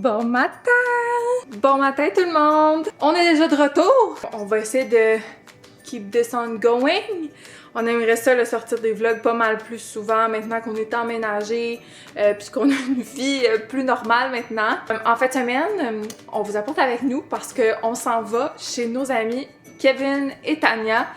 Bon matin! Bon matin tout le monde! On est déjà de retour! On va essayer de keep this on going. On aimerait ça le sortir des vlogs pas mal plus souvent maintenant qu'on est emménagé puisqu'on a une vie plus normale maintenant. En fin de semaine, on vous apporte avec nous parce qu'on s'en va chez nos amis Kevin et Tania.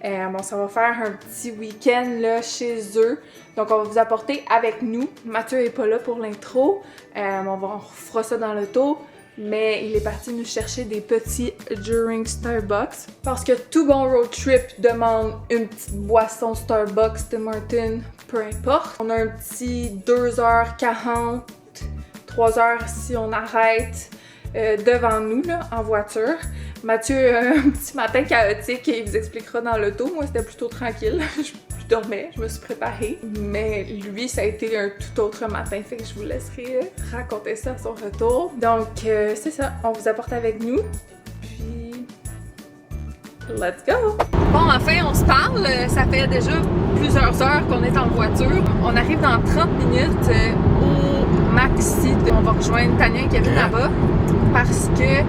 On s'en va faire un petit week-end là chez eux. Donc on va vous apporter avec nous. Mathieu est pas là pour l'intro. On fera ça dans l'auto. Mais il est parti nous chercher des petits drinks Starbucks. Parce que tout bon road trip demande une petite boisson Starbucks, Tim Hortons, peu importe. On a un petit 2h40, 3h si on arrête devant nous là, en voiture. Mathieu a un petit matin chaotique et il vous expliquera dans l'auto. Moi c'était plutôt tranquille. Je dormais, je me suis préparée. Mais lui, ça a été un tout autre matin, fait que je vous laisserai raconter ça à son retour. Donc, c'est ça, on vous apporte avec nous. Puis, let's go! Bon, enfin, on se parle. Ça fait déjà plusieurs heures qu'on est en voiture. On arrive dans 30 minutes au Maxi. On va rejoindre Tania et Kevin là-bas parce que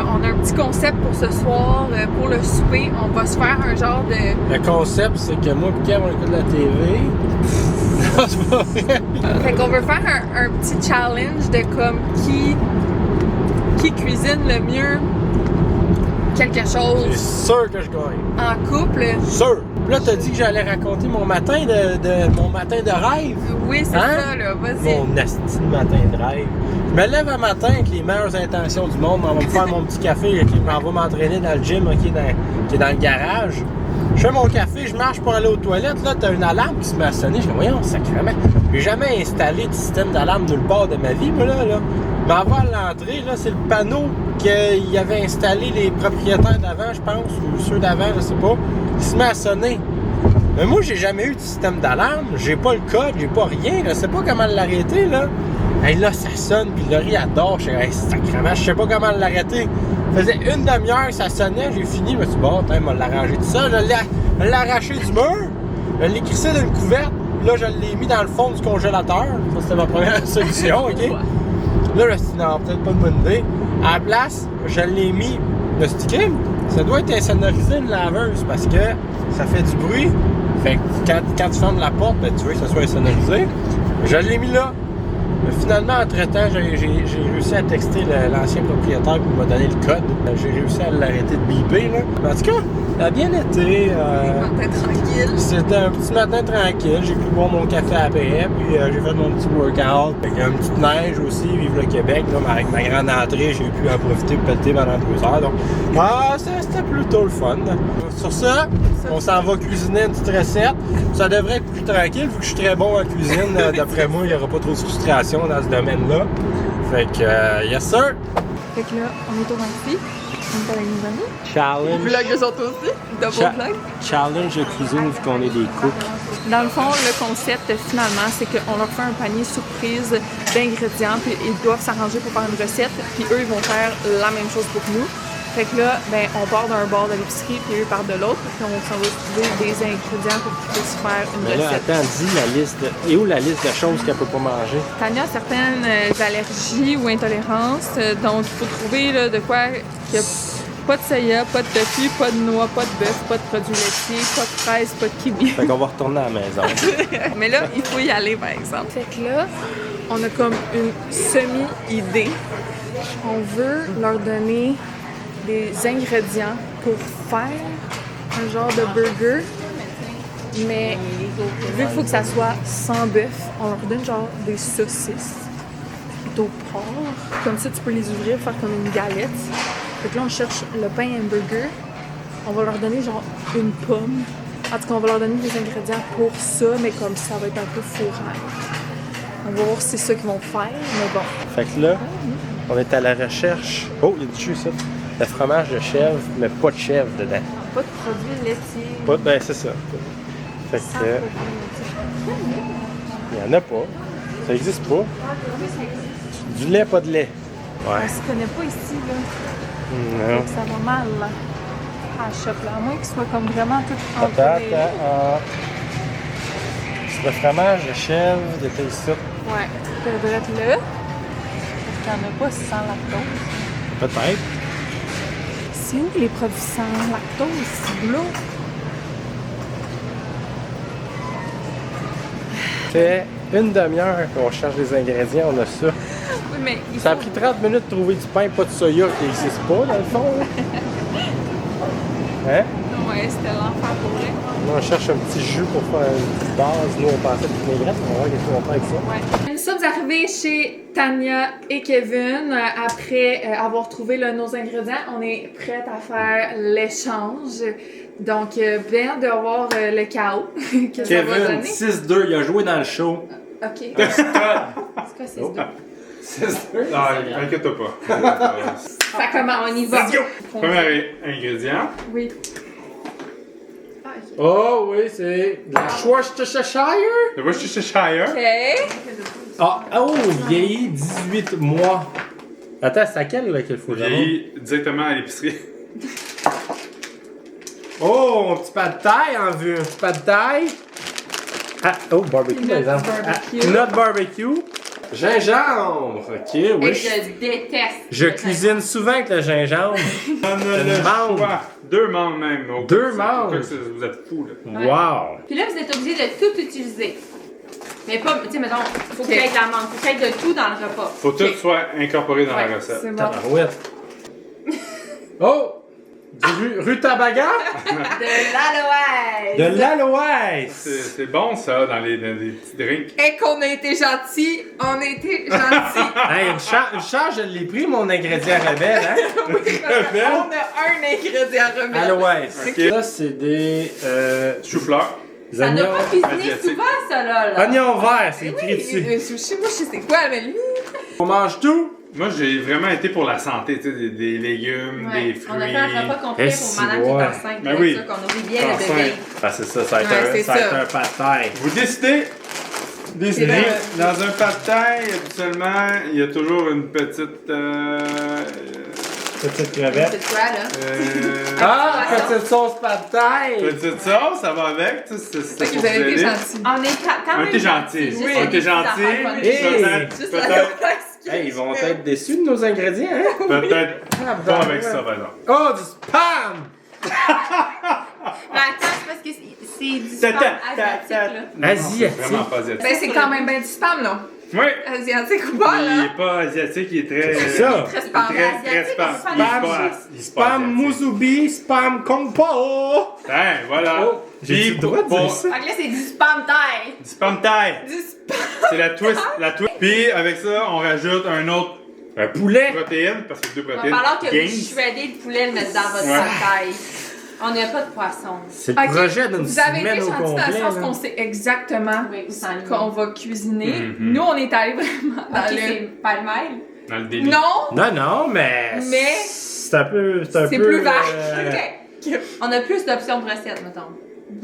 on a un petit concept pour ce soir, pour le souper. On va se faire un genre de... Le concept, c'est que moi et Kev, on écoute la TV. Non, c'est pas vrai. Fait qu'on veut faire un petit challenge de comme qui cuisine le mieux quelque C'est chose sûr que je gagne. en couple. Sûr. Là, t'as dit que j'allais raconter mon matin mon matin de rêve. Oui, c'est Hein? ça, là. Vas-y. Mon asti de matin de rêve. Je me lève un matin avec les meilleures intentions du monde. On va me faire mon petit café. Je m'en vais m'entraîner dans le gym qui est dans le garage. Je fais mon café, je marche pour aller aux toilettes. Là, t'as une alarme qui se met à sonner. Je dis, voyons, sacrément. J'ai jamais installé de système d'alarme nulle part de ma vie, moi, là. Mais avant l'entrée, là, c'est le panneau qu'il avait installé les propriétaires d'avant, je pense, ou ceux d'avant, je sais pas. Il se met à sonner. Mais moi, j'ai jamais eu de système d'alarme. J'ai pas le code, j'ai pas rien. Je sais pas comment l'arrêter, là. Hey, là, ça sonne, puis Laurie adore. Je dis, hey, sacrément, je sais pas comment l'arrêter. Ça faisait une demi-heure, ça sonnait, j'ai fini. Je me suis dit, bon, il m'a l'arrangé tout ça. Je l'ai arraché du mur. Je l'ai crissé d'une couverte. Là, je l'ai mis dans le fond du congélateur. Ça, c'était ma première solution, OK? Là, je me suis dit, non, peut-être pas une bonne idée. À la place, je l'ai mis. Le sticker, ça doit être insonorisé une laveuse parce que ça fait du bruit. Fait que quand tu fermes la porte, ben, tu veux que ça soit insonorisé. Je l'ai mis là. Mais finalement, entre-temps, j'ai réussi à texter l'ancien propriétaire pour me donner le code. J'ai réussi à l'arrêter de biper, là. Mais en tout cas, ça a bien été. Matin tranquille. C'était un petit matin tranquille. J'ai pu boire mon café après, puis j'ai fait mon petit workout. Il y a une petite neige aussi, vive le Québec. Là, mais avec ma grande entrée, j'ai pu en profiter pour pelleter pendant 2 heures. Donc, c'était plutôt le fun. Sur ça, on s'en va cuisiner une petite recette. Ça devrait être plus tranquille, vu que je suis très bon en cuisine. D'après moi, il n'y aura pas trop de frustration dans ce domaine-là. Fait que, yes sir! Fait que là, on est au Maxi. On est avec nos amis. Challenge. Vlog eux autres aussi. Double vlog. Challenge de cuisine vu qu'on est des cooks. Dans le fond, le concept, finalement, c'est qu'on leur fait un panier surprise d'ingrédients, puis ils doivent s'arranger pour faire une recette, puis eux, ils vont faire la même chose pour nous. Fait que là, ben, on part d'un bord de l'épicerie, puis eux partent de l'autre, puis on s'en va trouver des ingrédients pour qu'ils puissent faire une Mais là, recette. attends, dis la liste. Et où la liste de choses qu'elle peut pas manger? Tania a certaines allergies ou intolérances, donc il faut trouver là, de quoi qu'il y a pas de soya, pas de tofu, pas de noix, pas de bœuf, pas de produits laitiers, pas de fraises, pas de kiwi. Fait qu'on va retourner à la maison. Mais là, il faut y aller, par exemple. Fait que là, on a comme une semi-idée. On veut leur donner des ingrédients pour faire un genre de burger, mais vu qu'il faut que ça soit sans bœuf, on leur donne genre des saucisses plutôt porc. Comme ça, tu peux les ouvrir, faire comme une galette. Fait que là, on cherche le pain hamburger. On va leur donner genre une pomme. En tout cas, on va leur donner des ingrédients pour ça, mais comme ça va être un peu fourrant. On va voir si c'est ça qu'ils vont faire, mais bon. Fait que là, on est à la recherche. Oh, il y a du jus, ça. Le fromage de chèvre, mais pas de chèvre dedans. Pas de produits laitiers. Pas, ben, c'est ça. Fait Sans que, produits laitiers. il n'y en a pas. Ça existe pas. Oui, ça existe. Du lait, pas de lait. On Ouais. se connaît pas ici, là. Non. Fait que ça va mal, là. À la shop, là. À moins qu'il soit comme vraiment tout entre Attends, les... attends. C'est le fromage de chèvre de Taïsut. Ouais. Ça devrait être là. qu'il n'y en a pas sans lactose. Peut-être. C'est où les produits sans lactose, c'est là? C'est une demi-heure qu'on cherche des ingrédients, on a ça. Oui, mais il Ça a faut... pris 30 minutes de trouver du pain, pas de soya qui n'existe pas dans le fond. Là. Hein? Ouais, c'était l'enfer pour vrai. Là, on cherche un petit jus pour faire une petite base. Nous, on pensait de vinaigrette, on va voir qu'est-ce qu'on va faire avec ça. Ouais. Nous sommes arrivés chez Tania et Kevin après avoir trouvé là, nos ingrédients. On est prêts à faire l'échange. Donc, bien hâte de voir le chaos que ça va Kevin, donner. 6-2, il a joué dans le show. OK. C'est quoi 6-2? 6-2? Ah, inquiète-toi pas. Ça commence, on y va. Premier ingrédient. Oui. Oh oui, c'est de la Worcestershire. Le Worcestershire. OK. Ah, oh, vieilli 18 mois. Attends, c'est à quel là qu'il faut Vieilli directement à l'épicerie. Oh, un petit pas de taille en vue. Un petit pas de taille. Ah, oh, barbecue, par exemple. Barbecue. Notre barbecue. Gingembre. Ok, Et oui. je déteste. Je cuisine souvent avec le gingembre. On a Une le mangue. choix. 2 mangues même. Au Deux cas que mangues. vous êtes fous, là. Wow. Puis là, vous êtes obligé de tout utiliser. Mais pas, tu sais, mettons, faut qu'il y ait de la mangue, faut qu'il y ait de tout dans le repas. Faut que tout soit incorporé dans Ouais, la recette. C'est bon. Tabarouette. Oh! Du rutabaga? De l'aloès! De l'aloès! C'est bon ça dans les petits drinks. Et qu'on a été gentils, on a été gentils. Hey, une charge, je l'ai pris, mon ingrédient rebelle, hein? On a un ingrédient remis. Aloès. Ok. Ça, c'est des Chou-fleur. Ça n'a pas cuisiné asiatique. souvent, ça, là. oignons verts, c'est écrit Oui, dessus. sushi, moi je sais c'est quoi, mais lui. On mange tout? Moi, j'ai vraiment été pour la santé, tu sais, des légumes, Ouais. des fruits. On a fait un repas complet Eh, pour madame qui ouais. est enceinte. Ben là, oui. sûr qu'on oublie bien le Enceinte. bébé. Ah, c'est ça, ça va être, Ouais, c'est ça va être ça. un pad thai. Vous décidez. C'est vrai. Dans un pad thai, habituellement, il y a toujours une petite. Petite crevette. C'est quoi, là? Ah, petite sauce pad thai! Petite sauce, ça va avec. Tu sais, c'est Fait que vous avez été gentils. On est quand On même était gentils. Juste On des était petites gentils. affaires fun. Hey. Peut-être. Juste Peut-être. la Hey, ils vont être déçus de nos ingrédients, hein? Peut-être pas avec ça, par exemple. Oh, du spam! Mais attends, c'est parce que c'est du Ta- spam ta- asiatique, ta- là. Asiatique. Vraiment pas asiatique. Ben c'est quand même bien du spam, là. Oui. Asiatique ou pas, Il là. est pas asiatique, il est très. C'est ça. Très spam. Très Asiatique, spam. c'est pas Il est spam. pas- il est pas Spam asiatique. musubi, spam compo! Hein, voilà. Oh, j'ai le droit de dire ça. Fait que là, c'est du spam taille. Du spam taille. Du spam. C'est la twist. La twist. Puis avec ça, on rajoute un autre Un poulet! protéine, parce que deux Il va protéines. falloir que Gains. vous shreddez le poulet et le mettre dans votre Ouais. spam taille. On n'a pas de poisson. C'est le Ok, projet d'une vous avez été semaine au gentils dans complet. le sens là. qu'on sait exactement Oui, où ça en est. qu'on va cuisiner. Mhm. Nous, on est allés vraiment dans Ok, le... c'est pêle-mêle. Dans le délire. Non, Non, non, mais. Mais- C'est un peu. C'est un c'est peu, plus vague. Ok. On a plus d'options de recettes, mettons.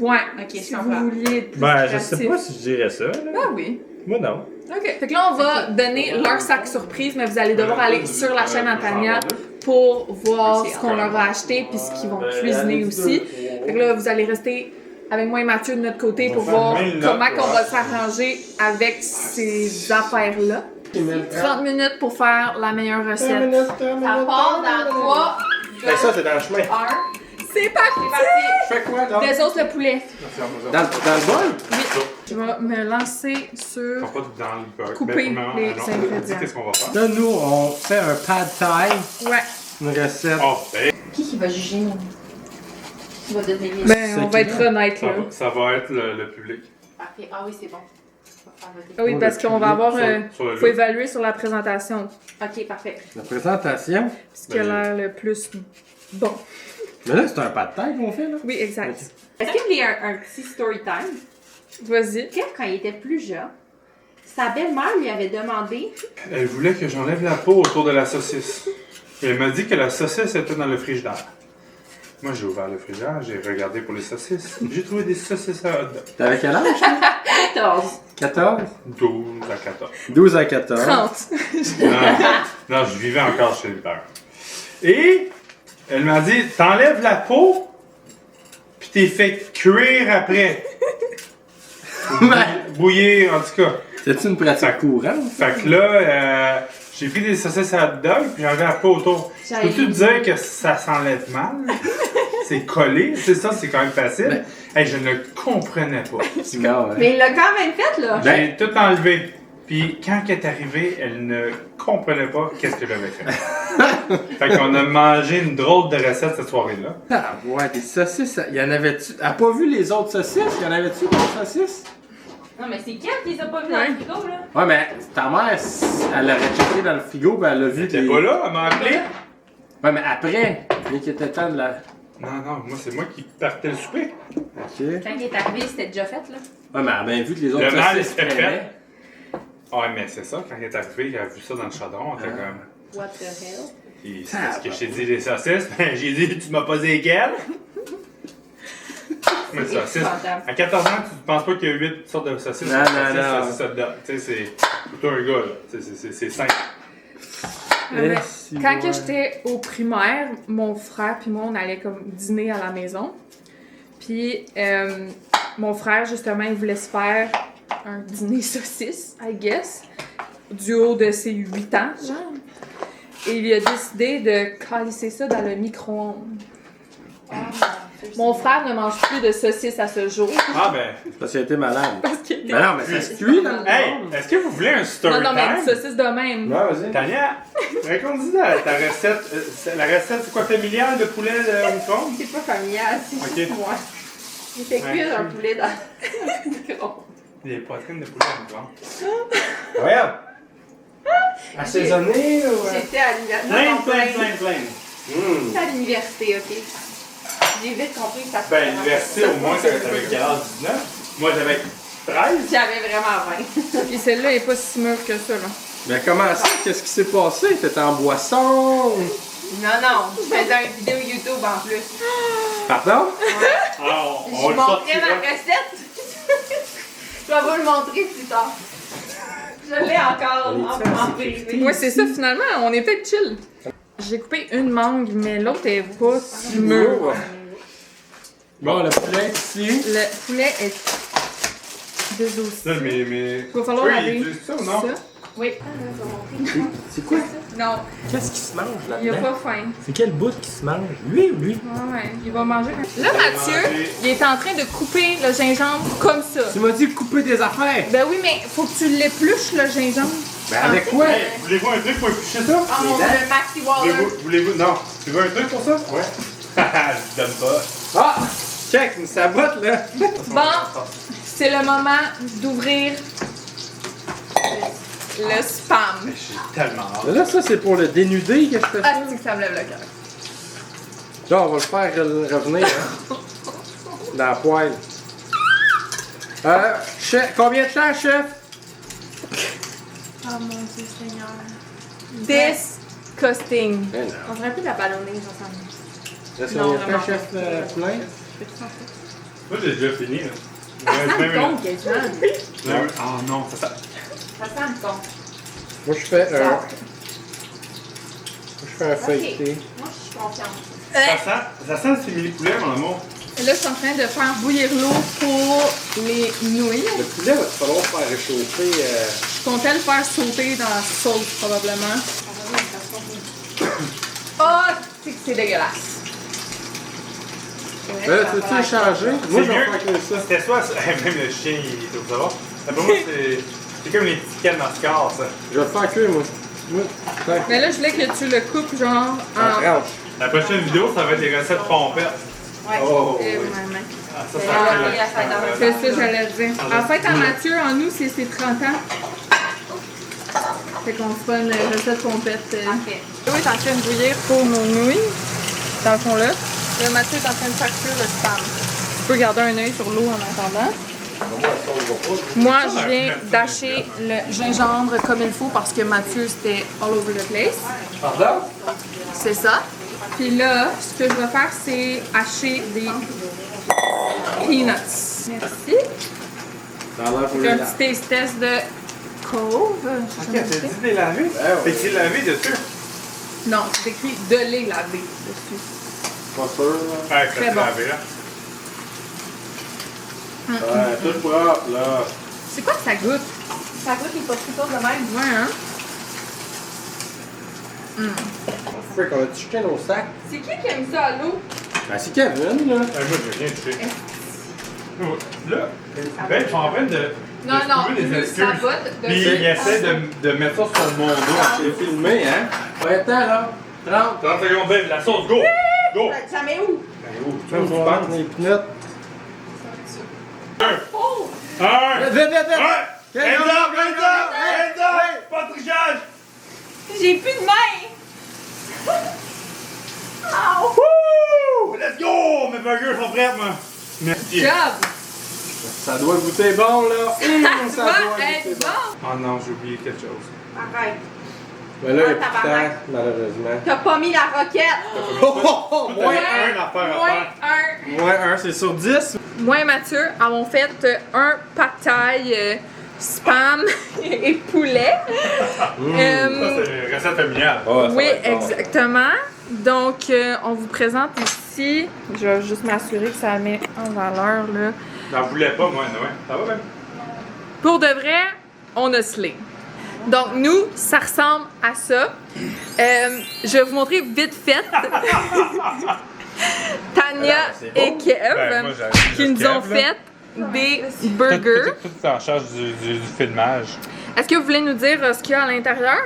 Ouais, Ok, si je vous comprends. vouliez être plus Ben, je sais créatif. pas si je dirais ça. Là. Ah oui. Moi, non. OK. Fait que là, on va donner leur sac surprise, mais vous allez devoir aller sur la chaîne à Tania pour voir ce qu'on leur a acheté puis ce qu'ils vont cuisiner aussi. Fait que là, vous allez rester avec moi et Mathieu de notre côté pour voir comment qu'on va s'arranger avec ces affaires-là. 30 minutes pour faire la meilleure recette. Ça part dans 3, 2, Ben, ça, c'est dans le chemin. 1. C'est parti! C'est parti. Je fais quoi, là? Des sauces de poulet. Dans le bol? Je vais me lancer sur... Pas dans le bol. Couper Mais premièrement, les alors, on dit ingrédients. qu'est-ce qu'on va faire. Là, nous, on fait un pad thai. Ouais. Une recette. Oh, ben, Qui va juger? Qui va donner les Ben, on va être honnête, là. ça va être le public. Parfait. Ah oui, c'est bon. On va faire voter. Ah oui, parce qu'on va avoir... Sur le faut look. évaluer sur la présentation. Ok, parfait. La présentation. Ce qui a l'air le plus bon. Mais là, c'est un pad thai qu'on fait, là. Oui, exact. Est-ce que vous voulez un petit story time? Vas-y. Kev, quand il était plus jeune, sa belle-mère lui avait demandé. Elle voulait que j'enlève la peau autour de la saucisse. Et elle m'a dit que la saucisse était dans le frigidaire. Moi, j'ai ouvert le frigidaire, j'ai regardé pour les saucisses. J'ai trouvé des saucisses à hot dog. T'avais quel âge, toi? 14. 14? 12 à 14. 12 à 14. 30. Non, je vivais encore chez le père. Et elle m'a dit, t'enlèves la peau, puis t'es fait cuire après. Bouillir, en tout cas. C'est-tu une pratique courante? Fait que là, J'ai pris des saucisses à hot dog, puis j'en avais pas autour. Peux-tu te dire que ça s'enlève mal? C'est collé, c'est ça, c'est quand même facile. Hey, je ne comprenais pas. Non, Mais il l'a quand même fait, là. J'ai tout enlevé. Puis quand elle est arrivée, elle ne comprenait pas qu'est-ce que j'avais fait. Fait qu'on a mangé une drôle de recette cette soirée-là. Ah, ouais, des saucisses, il y en avait-tu? Elle a pas vu les autres saucisses? Il y en avait-tu d'autres saucisses? Non, mais c'est Kat qui les a pas vus dans le frigo, là. Ouais, mais ta mère, elle aurait checké dans le frigo, ben elle a vu T'étais pas là, elle m'a appelé. Ouais, mais après, mais qu'il était temps de la... Non, moi c'est moi qui partais le souper. Ok. Quand il est arrivé, c'était déjà fait, là. Ouais, mais elle a bien vu que les autres Le mal saucisses était fait. traînaient. Ouais, mais c'est ça, quand elle est arrivée, elle a vu ça dans le chaudron, elle était comme... What the hell? Et c'est ce que je t'ai dit, les saucisses. Ben, j'ai dit, tu m'as pas dit lesquelles? Mais saucisses. À 14 ans, tu penses pas qu'il y a 8 sortes de saucisses? Non. Saucisses hot dog. Tu sais, c'est plutôt un gars, là. C'est simple. Mais quand que j'étais au primaire, mon frère puis moi, on allait comme dîner à la maison. Puis mon frère, justement, il voulait se faire un dîner saucisse, I guess, du haut de ses 8 ans, genre. Et il a décidé de calisser ça dans le micro-ondes. Mon frère ne mange plus de saucisses à ce jour. Ah, ben. Parce qu'elle était malade. Parce qu'il Mais non, mais ça se cuit dans le Hey, micro-ondes. est-ce que vous voulez un story Non, mais une time? saucisse de même. Ouais, vas-y. Tania, raconte-nous ta recette. La recette, c'est quoi, familiale de poulet au micro-ondes? C'est pas familial, c'est Ok. juste moi. J'ai fait cuire Ouais. un poulet dans le micro. Des poitrines de poulet au micro-ondes. Regarde. Assaisonné ou... J'étais à l'université. Plein. J'étais à l'université, ok? J'ai vite compris que ça se Ben, faisait l'université, ça. au moins, t'avais quel âge? 19? Moi, j'avais 13. J'avais vraiment faim. Puis celle-là est pas si mûre que ça, là. Mais comment ça? Qu'est-ce qui s'est passé? T'étais en boisson? Non, je faisais une vidéo YouTube en plus. Pardon? Ah, Je on le montrais sortira. ma recette. Je vais vous le montrer plus tard. Je l'ai encore en privé. Ouais, c'est ça, finalement, on est peut-être chill. J'ai coupé une mangue, mais l'autre est pas si mûre. Bon, le poulet ici. Le poulet est désossé. Là, mais. Il va falloir Oui, laver il dit ça ou non? Oui. C'est quoi? Non, Qu'est-ce qui se mange il a là-dedans? pas faim. C'est quel bout qui se mange? Lui ou lui? Ouais, il va manger. Là, Mathieu, il est en train de couper le gingembre comme ça. Tu m'as dit de couper des affaires! Ben oui, mais faut que tu l'épluches, le gingembre. Ben avec quoi? Hey, voulez-vous un truc pour éplucher ça? Ah, mon dents. le Maxi Waller. Voulez-vous. Non. Tu veux un truc pour ça? Ouais. Je donne pas. Ah! Check, une sabote là! Bon, c'est le moment d'ouvrir le spam. J'ai tellement hâte. Là, ça c'est pour le dénudé que je fais ça. Ah, c'est que ça me lève le cœur. Là, on va le faire revenir hein, dans la poêle. Chef, combien de temps, chef? Oh mon Dieu Seigneur. Disgusting. Eh non. On dirait plus de la ballonneuse ensemble. Laisse Non, combien de vraiment. temps, chef plein? Moi, j'ai déjà fini. Là. Ça sent Même le con, quasiment. Ah non, ça. Ça sent le con. Moi, je fais un. Ça. Je fais un feuilleté. Moi, je suis confiante. Ça sent le simili-poulet, mon amour. Et là, je suis en train de faire bouillir l'eau pour les nouilles. Le poulet va falloir faire réchauffer. Je comptais le faire sauter dans la sauce, probablement. Oh, c'est que c'est dégueulasse. Tu veux-tu changer? Moi, je vais faire que ça. C'était soit. Même le chien, il est au savoir. Après moi, c'est comme les tickets dans ce corps, ça. Je vais le faire cuire, moi. Tac. Mais là, je voulais que tu le coupes, genre, En en... tranche. La prochaine vidéo, ça va être les recettes pompettes. Ouais. Oh, Eh, oui. maman. Ah, ça, C'est ça la fait- meilleure fête dans le C'est ça que j'allais dire. En fait, à Mathieu, en nous, c'est ses 30 ans. Fait qu'on se fait une recette complète. Parfait. L'eau est en train de bouillir pour nos nouilles. Dans le fond, là. Là, Mathieu est en train de faire cuire le spam. Tu peux garder un œil sur l'eau en attendant. Moi, je viens d'acheter le gingembre comme il faut parce que Mathieu, c'était all over the place. Pardon? C'est ça. Puis là, ce que je vais faire, c'est hacher des peanuts. Merci. Ça a l'air pour J'ai les un laves. petit taste de cove. Ok, t'as dit de les laver? ouais. Fait que laver dessus. Non, c'est écrit de les laver dessus. Pas sûr, là. Ouais, Très faites bon. laver, là. Ouais, tout propre, là. C'est quoi que ça goûte? Ça goûte les potitos de même. Ouais, hein? Frick, on a-tu jeté nos sacs? C'est qui a mis ça à l'eau? Ben, c'est Kevin, là. Moi, j'ai rien touché. Là, ben, ils sont en train de. Non, non, trouver des nous excuses. sabote. Puis il essaie de mettre ça sur mon dos. C'est filmé, hein? Ouais, attends, là. 30. 30 secondes, babe, la sauce, go! Go! Ça met où? Ben, où? Tu penses les pinottes? Oh! Un! Vite, vite, vite! Un! Hands up, hands up! Hands up! Pas de trichage! J'ai plus de main! Ow! Wouh! Let's go! Mes burgers sont prêts, moi! Merci. Job! Ça doit goûter bon, là. Ça doit être bon! Oh non, j'ai oublié quelque chose. Arrête. Mais là, il y a Ah, plus de tabarnak. temps, malheureusement. T'as pas mis la roquette! Moins un affaire à Moins faire. un. Ouais, 1, c'est sur 10. Moi et Mathieu avons fait un pad thai spam et poulet. Ça, c'est recette familiale. Oui, exactement. Donc, on vous présente ici. Je vais juste m'assurer que ça met en valeur, là. J'en voulais pas, moi, ouais. Ça va, même? Pour de vrai, on a slay. Donc, nous, ça ressemble à ça. Je vais vous montrer vite fait Tania c'est beau. et Kev Ben, moi, j'ai qui nous Kev, ont là. fait des burgers. Tout est en charge du filmage. Est-ce que vous voulez nous dire ce qu'il y a à l'intérieur?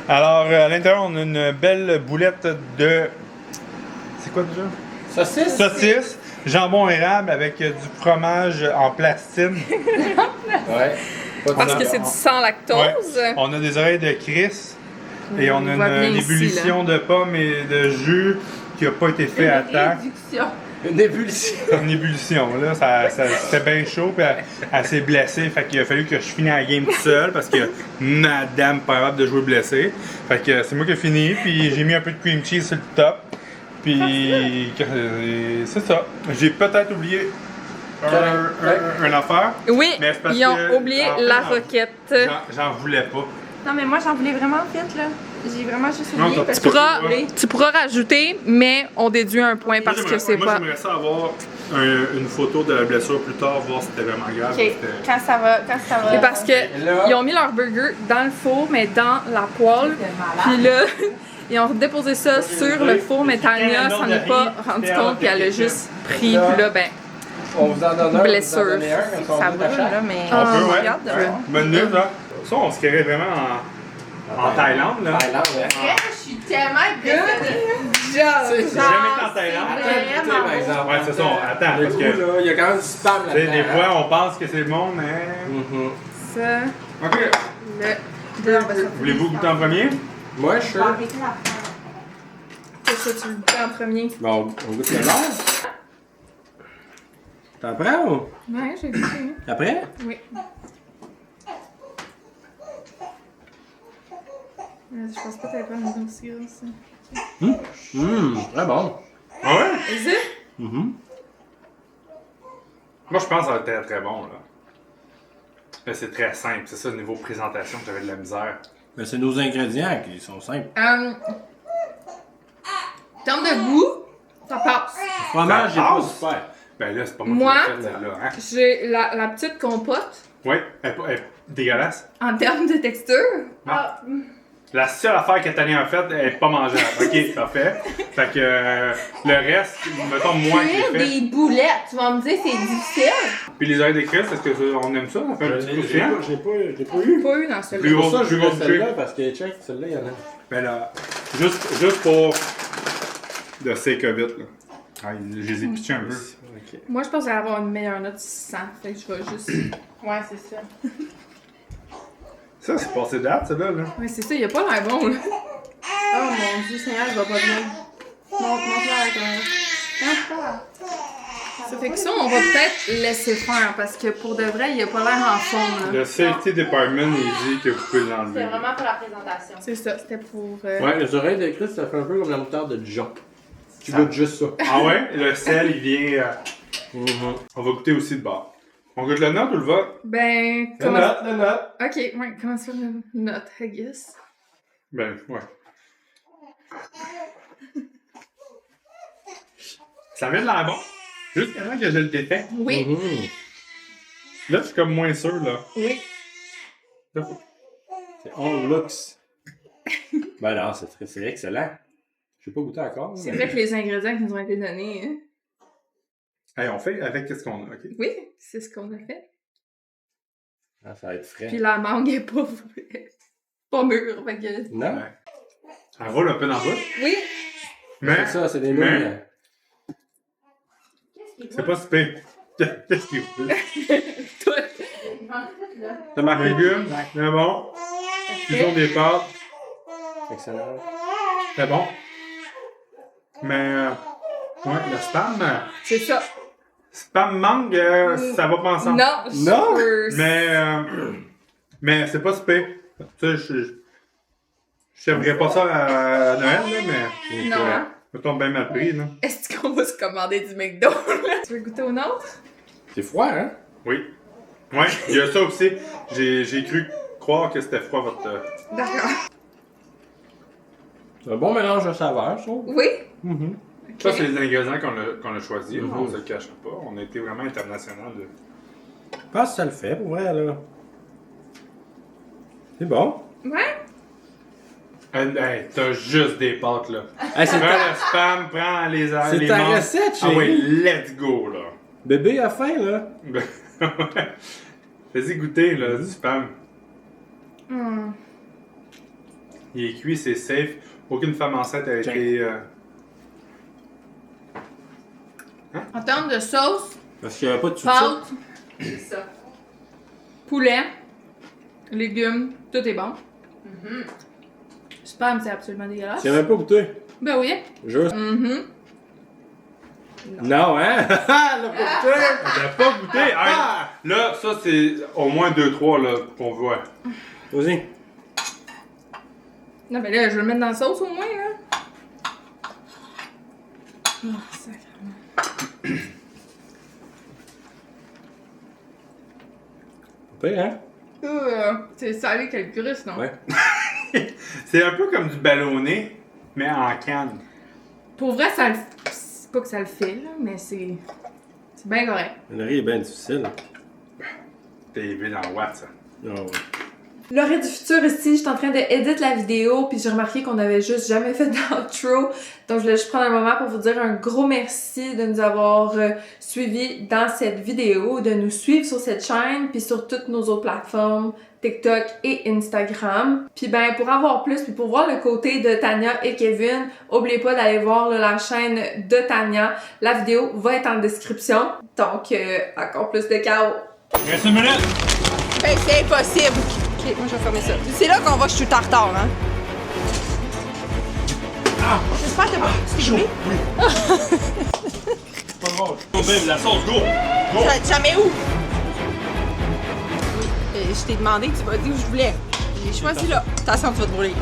Alors, à l'intérieur, on a une belle boulette de. C'est quoi déjà? Saucisse? Saucisse, jambon érable avec du fromage en plastine. Ouais. Parce que c'est du sans lactose. Ouais. On a des oreilles de Chris et on a voit bien une ici, ébullition de pommes et de jus qui n'a pas été fait à temps. Réduction. Une ébullition. Une ébullition, là, c'était bien chaud, puis elle s'est blessée, fait qu'il a fallu que je finisse la game tout seul parce que madame pas capable de jouer blessée. Fait que c'est moi qui ai fini, puis j'ai mis un peu de cream cheese sur le top, puis c'est ça. J'ai peut-être oublié un affaire. Oui, Mais c'est parce ils ont que, oublié en fait, la non. roquette. J'en voulais pas. Non, mais moi, j'en voulais vraiment vite, là. J'ai vraiment juste Non, oublié t'as parce Tu que pourras, j'ai oublié. tu pourras rajouter, mais on déduit un point parce que c'est moi, pas. j'aimerais ça avoir une photo de la blessure plus tard, voir si c'était vraiment grave. Ok, ou c'était- quand ça va. C'est parce que là- ils ont mis leur burger dans le four, mais dans la poêle. Puis là, ils ont déposé ça sur le four, mais Tania s'en est pas rendu compte, puis elle a juste pris. Puis là, ben, On vous en donne un. Blessure. Vous en donnez un, quand on Ça goûte va, à chaque. là, mais. On peut, ouais. Regarde, là. Bonne nuit, là. Ça, on se créerait vraiment en Thaïlande, là. Thaïlande, ouais. Après, je suis tellement impressionnée. J'ai jamais été en Thaïlande. Attends, par exemple. Ouais, c'est ça. Attends, Le parce goût, que là, il y a quand même du spam tu sais, là-dedans. des fois, on pense que c'est bon, mais. Mhm. ça, Ok. le burger. Voulez-vous goûter en premier? Moi, je suis. Qu'est-ce que tu veux goûter en premier? Bon, on goûte le verre. T'en prends ou? Ouais, j'ai goûté. Après? Oui. Je pense pas que t'avais pas une aussi grosse. Très bon. Ah ouais? Vas-y. Mhm. Moi, je pense que ça va être très, très bon, là. Là, c'est très simple. C'est ça, au niveau présentation, que j'avais de la misère. Mais c'est nos ingrédients qui sont simples. En termes de goût, ça passe. Le fromage, j'ai pas passe. super. Ben là, c'est pas moi, Moi? qui l'ai fait, celle-là. Hein? J'ai la petite compote. Oui, elle est dégueulasse. En termes de texture, Ah, La seule affaire que Tania a faite, elle est pas mangeable. Ok, parfait. Fait que le reste, mettons moi qui cuire l'ai fait. des boulettes, tu vas me dire c'est difficile. Puis les oreilles de Chris, est-ce qu'on aime ça? Ça fait un petit peu chiant. J'ai pas eu. pas eu dans Plus celui-là. gros. Pour ça, je plus veux gros celle-là que- parce que check, celle-là, il y en a. Ben là, juste pour le sake of it, là. Ah, je les ai pitchés un peu. Ok. Moi, je pense que j'allais avoir une meilleure note 600. Fait que je vais juste. Ouais, c'est ça. Ça, c'est passé date, ça, là. Ouais, c'est ça, il a pas l'air bon, là. Oh mon dieu, Seigneur, je vais pas bien. Montre-moi avec Ça fait que ça, on va peut-être laisser faire parce que pour de vrai, il a pas l'air en forme, là. Le safety department, il dit que vous pouvez l'enlever. C'est vraiment pour la présentation. C'est ça, c'était pour. Ouais, les oreilles de Chris, ça fait un peu comme la moutarde de Dijon. Tu goûtes juste ça. Ah ouais? Le sel, il vient... On va goûter aussi de bord. On goûte le note ou le vote? Ben, Le comment. note, le note. Ok, ouais, comment ça, le note, I guess. Ben, ouais. Ça met de l'air bon. Juste avant que je le défais. Oui, Mhm. Là, je suis comme moins sûr, là. oui. Là, C'est on looks. Ben non, c'est excellent. Je n'ai pas goûté encore. C'est vrai que les ingrédients qui nous ont été donnés, hein. Hey, on fait avec qu'est-ce qu'on a, ok? Oui, c'est ce qu'on a fait. Ah, ça va être frais. Puis la mangue est pas mûre, fait que... Non? Ouais. Ça roule un peu dans la bouche. Oui. Mais C'est ça, c'est des mais- moules. c'est pas si pire. Qu'est-ce qu'il veut? Tout. Ça marque légumes, mais bon. Ils ont des pâtes, Excellent. c'est bon. Mais, ouais, le spam, C'est ça. spam mangue, ça va pas ensemble. Non, Non? Mais c'est pas si pire. Tu sais, je serverais pas ça à Noël, là, mais Non, hein? ça tombe bien mal pris, là. Est-ce qu'on va se commander du McDo, là? Tu veux goûter au nôtre? C'est froid, hein? Oui. Ouais, il y a ça aussi. J'ai cru croire que c'était froid, votre... D'accord. C'est un bon mélange de saveurs, je trouve. Oui? Mhm. Ça, c'est les ingrédients qu'on a choisis. Mhm. On se le cachera pas. On a été vraiment international. Je pense que ça le fait, pour vrai, là. C'est bon. Ouais? Hey, t'as juste des pâtes, là. Hey, c'est Prends ta... le spam, prends les airs, C'est les ta mangues. recette, Ah oui, chérie. let's go, là. Bébé a faim, là. Vas-y goûter, là, du spam. Hmm. Il est cuit, c'est safe. Aucune femme enceinte a été... En termes de sauce, Parce qu'il n'y avait pas de tout pâte, c'est ça. Poulet, légumes, tout est bon. Spam, c'est absolument dégueulasse. Tu n'as même pas goûté. Ben oui. Juste. Mhm. Non, hein? Elle l'a pas goûté. Elle n'a pas goûté. Hey, là, ça, c'est au moins 2-3 là, qu'on voit. Vas-y. Non, mais là, je vais le mettre dans la sauce au moins, là. Oh, sacrément. Pas pire, hein? C'est salé calculus, non? Ouais. C'est un peu comme du ballonné, mais en canne. Pour vrai, ça le... C'est pas que ça le fait, là, mais c'est bien correct. Le riz est bien difficile. T'es élevé dans Watt, ça. Ah ouais. L'oreille du futur ici, je suis en train de éditer la vidéo, puis j'ai remarqué qu'on avait juste jamais fait d'outro. Donc je voulais juste prendre un moment pour vous dire un gros merci de nous avoir suivis dans cette vidéo, de nous suivre sur cette chaîne, puis sur toutes nos autres plateformes, TikTok et Instagram. Puis ben pour avoir plus, puis pour voir le côté de Tania et Kevin, n'oubliez pas d'aller voir là, la chaîne de Tania. La vidéo va être en description. Donc encore plus de chaos. Reste une minute! Ben, c'est impossible. Ok, moi je vais fermer ça. C'est là qu'on voit que je suis tout en retard, hein. J'espère que t'as pas brûlé. Pas drôle. Go, babe, la sauce, go! Go! Ça va être jamais où? Oui, je t'ai demandé, tu m'as dit où je voulais. J'ai choisi là. Attention, tu vas te brûler.